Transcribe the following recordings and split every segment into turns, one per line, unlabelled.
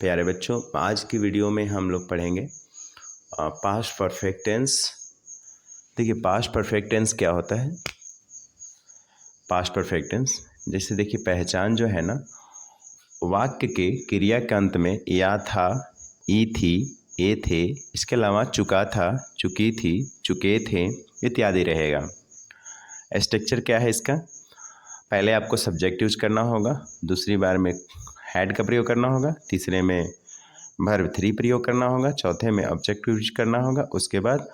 प्यारे बच्चों, आज की वीडियो में हम लोग पढ़ेंगे पास्ट परफेक्ट टेंस। देखिए, पास्ट परफेक्ट टेंस क्या होता है। पास्ट परफेक्ट टेंस जैसे देखिए, पहचान जो है ना, वाक्य के क्रिया के अंत में या था, ई थी, ए थे, इसके अलावा चुका था, चुकी थी, चुके थे इत्यादि रहेगा। स्ट्रक्चर क्या है इसका? पहले आपको सब्जेक्ट यूज करना होगा, दूसरी बार में हैड का प्रयोग करना होगा, तीसरे में वर्ब थ्री प्रयोग करना होगा, चौथे में ऑब्जेक्ट यूज करना होगा, उसके बाद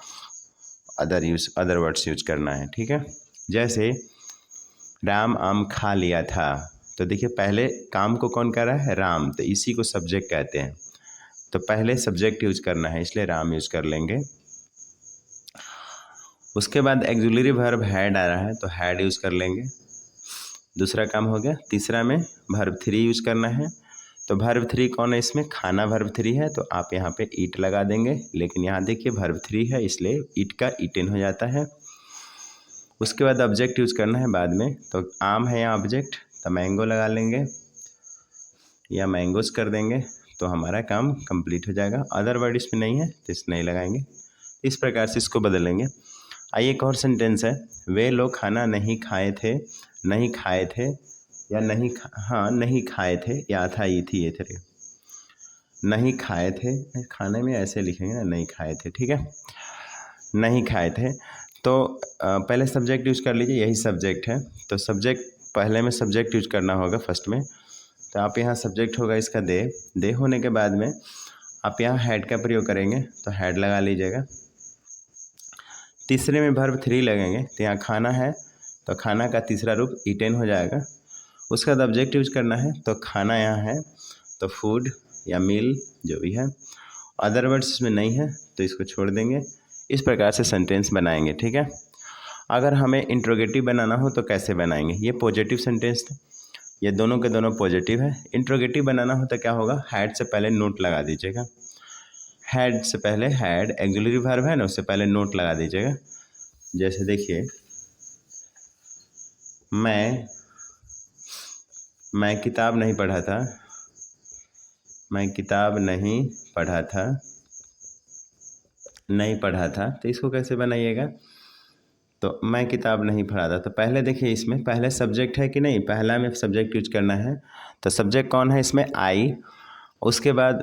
अदर वर्ड्स यूज करना है। ठीक है, जैसे राम आम खा लिया था, तो देखिए पहले काम को कौन कर रहा है? राम, तो इसी को सब्जेक्ट कहते हैं। तो पहले सब्जेक्ट यूज करना है, इसलिए राम यूज कर लेंगे। उसके बाद एक्सुलरी वर्ब हैड आ रहा है, तो हैड यूज कर लेंगे, दूसरा काम हो गया। तीसरा में वर्ब थ्री यूज करना है, तो वर्ब थ्री कौन है इसमें? खाना वर्ब थ्री है, तो आप यहाँ पे ईट लगा देंगे, लेकिन यहाँ देखिए वर्ब थ्री है इसलिए ईट का ईटेन हो जाता है। उसके बाद ऑब्जेक्ट यूज करना है बाद में, तो आम है यहाँ ऑब्जेक्ट, तो मैंगो लगा लेंगे या मैंगोस कर देंगे, तो हमारा काम कंप्लीट हो जाएगा। अदर वर्ड इसमें नहीं है तो इस नहीं लगाएंगे। इस प्रकार से इसको बदलेंगे। आइए एक और सेंटेंस है, वे लोग खाना नहीं खाए थे, नहीं खाए थे या नहीं खाए थे, या था, ये थी, ये थे, नहीं खाए थे, खाने में ऐसे लिखेंगे ना, नहीं खाए थे। ठीक है, नहीं खाए थे, तो पहले सब्जेक्ट यूज कर लीजिए, यही सब्जेक्ट है, तो सब्जेक्ट पहले में सब्जेक्ट यूज करना होगा फर्स्ट में, तो आप यहाँ सब्जेक्ट होगा इसका दे होने के बाद में आप यहाँ हैड का प्रयोग करेंगे, तो हैड लगा लीजिएगा। तीसरे में वर्ब थ्री लगेंगे, तो यहाँ खाना है, तो खाना का तीसरा रूप ईटेन हो जाएगा। उसका बाद ऑब्जेक्ट यूज करना है, तो खाना यहाँ है, तो फूड या मील जो भी है। अदर वर्ड्स इसमें नहीं है तो इसको छोड़ देंगे। इस प्रकार से सेंटेंस बनाएंगे। ठीक है, अगर हमें इंट्रोगेटिव बनाना हो तो कैसे बनाएंगे? ये पॉजिटिव सेंटेंस थे, ये दोनों के दोनों पॉजिटिव है। इंट्रोगेटिव बनाना हो तो क्या होगा? हैड से पहले नोट लगा दीजिएगा, हैड से पहले, हैड एक्सुलरी वर्ब है ना, उससे पहले नोट लगा दीजिएगा। जैसे देखिए, मैं किताब नहीं पढ़ा था, मैं किताब नहीं पढ़ा था, नहीं पढ़ा था, तो इसको कैसे बनाइएगा? तो मैं किताब नहीं पढ़ा था, तो पहले देखिए इसमें पहले सब्जेक्ट है कि नहीं, पहला में सब्जेक्ट यूज करना है, तो सब्जेक्ट कौन है इसमें? आई। उसके बाद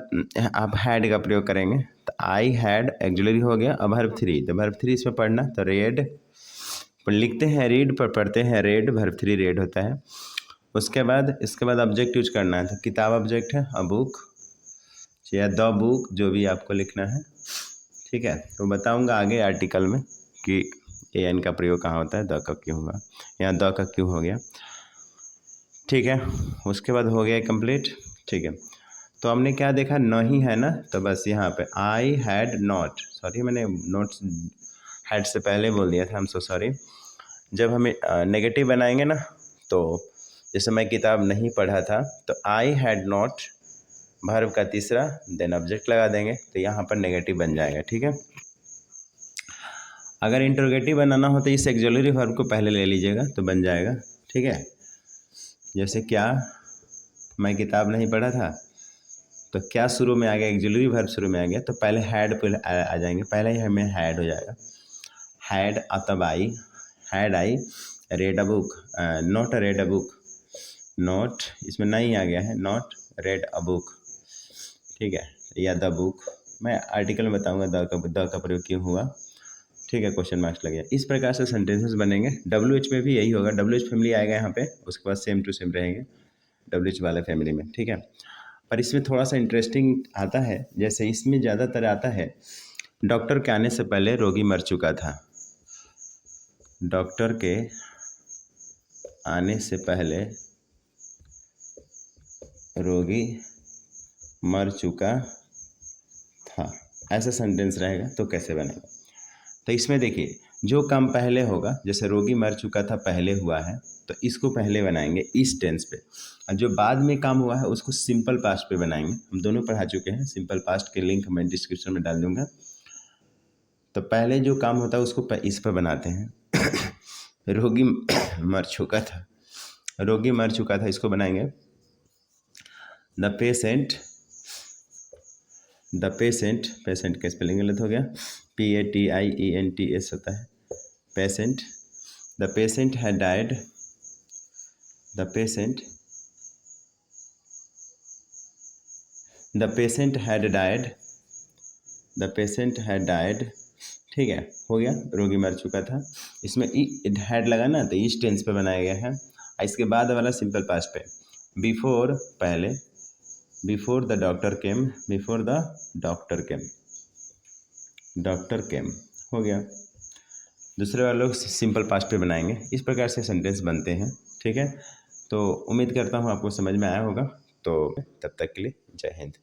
आप हैड का प्रयोग करेंगे, तो आई हैड एक्सुलरी हो गया। अब वर्ब थ्री, तो वर्ब थ्री इसमें पढ़ना, तो रेड लिखते हैं रीड, पर पढ़ते हैं रेड, वर्ब थ्री रेड होता है। उसके बाद इसके बाद ऑब्जेक्ट यूज करना है, तो किताब ऑब्जेक्ट है, अ बुक या द बुक, जो भी आपको लिखना है। ठीक है, तो बताऊंगा आगे आर्टिकल में कि ए एन का प्रयोग कहाँ होता है, द का क्यों हुआ, यहाँ द का क्यों हो गया। ठीक है, उसके बाद हो गया कंप्लीट। ठीक है, तो हमने क्या देखा? नहीं है ना, तो बस यहाँ पे आई हैड नॉट, सॉरी मैंने नोट्स हैड से पहले बोल दिया था, हम सो सॉरी। जब हमें नेगेटिव बनाएंगे ना, तो जैसे मैं किताब नहीं पढ़ा था, तो आई हैड नॉट वर्ब का तीसरा, देन ऑब्जेक्ट लगा देंगे, तो यहाँ पर नेगेटिव बन जाएगा। ठीक है, अगर इंटरोगेटिव बनाना हो तो इस एक्सुलरी वर्ब को पहले ले लीजिएगा, तो बन जाएगा। ठीक है, जैसे क्या, मैं किताब नहीं पढ़ा था, तो क्या शुरू में आ गया? एक्सुलरी वर्ब शुरू में आ गया, तो पहले हैड पे आ जाएंगे, पहले ही हमें हैड हो जाएगा। हैड तब I, had I read a book, not read a book, not इसमें नहीं आ गया है, नॉट रेड अ बुक। ठीक है, या द बुक, मैं आर्टिकल में बताऊंगा द का प्रयोग क्यों हुआ। ठीक है, क्वेश्चन मार्क्स लगे। इस प्रकार से सेंटेंसेस बनेंगे। डब्ल्यू एच में भी यही होगा, डब्ल्यू एच फैमिली आएगा यहाँ पे, उसके बाद सेम टू सेम रहेंगे डब्ल्यू एच वाले फैमिली में। ठीक है, पर इसमें थोड़ा सा इंटरेस्टिंग आता है, जैसे इसमें ज़्यादातर आता है, डॉक्टर के आने से पहले रोगी मर चुका था, डॉक्टर के आने से पहले रोगी मर चुका था, ऐसा सेंटेंस रहेगा, तो कैसे बनेगा? तो इसमें देखिए, जो काम पहले होगा, जैसे रोगी मर चुका था पहले हुआ है, तो इसको पहले बनाएंगे इस टेंस पे, और जो बाद में काम हुआ है उसको सिंपल पास्ट पे बनाएंगे। हम दोनों पढ़ा चुके हैं, सिंपल पास्ट के लिंक मैं डिस्क्रिप्शन में डाल दूंगा। तो पहले जो काम होता है उसको इस पर बनाते हैं रोगी मर चुका था, रोगी मर चुका था, इसको बनाएंगे the patient the patient, patient का स्पेलिंग गलत हो गया, PATIENTS होता है patient. The patient had died, the patient had died, the patient had died. ठीक है, हो गया, रोगी मर चुका था। इसमें हैड लगा ना, तो इस टेंस पे बनाया गया है। इसके बाद वाला सिंपल पास्ट पे, बिफोर पहले, before the doctor came, before the doctor came, doctor केम, हो गया। दूसरे वाले लोग सिंपल पास्ट पे बनाएंगे। इस प्रकार से सेंटेंस बनते हैं। ठीक है, तो उम्मीद करता हूँ आपको समझ में आया होगा। तो तब तक के लिए जय हिंद।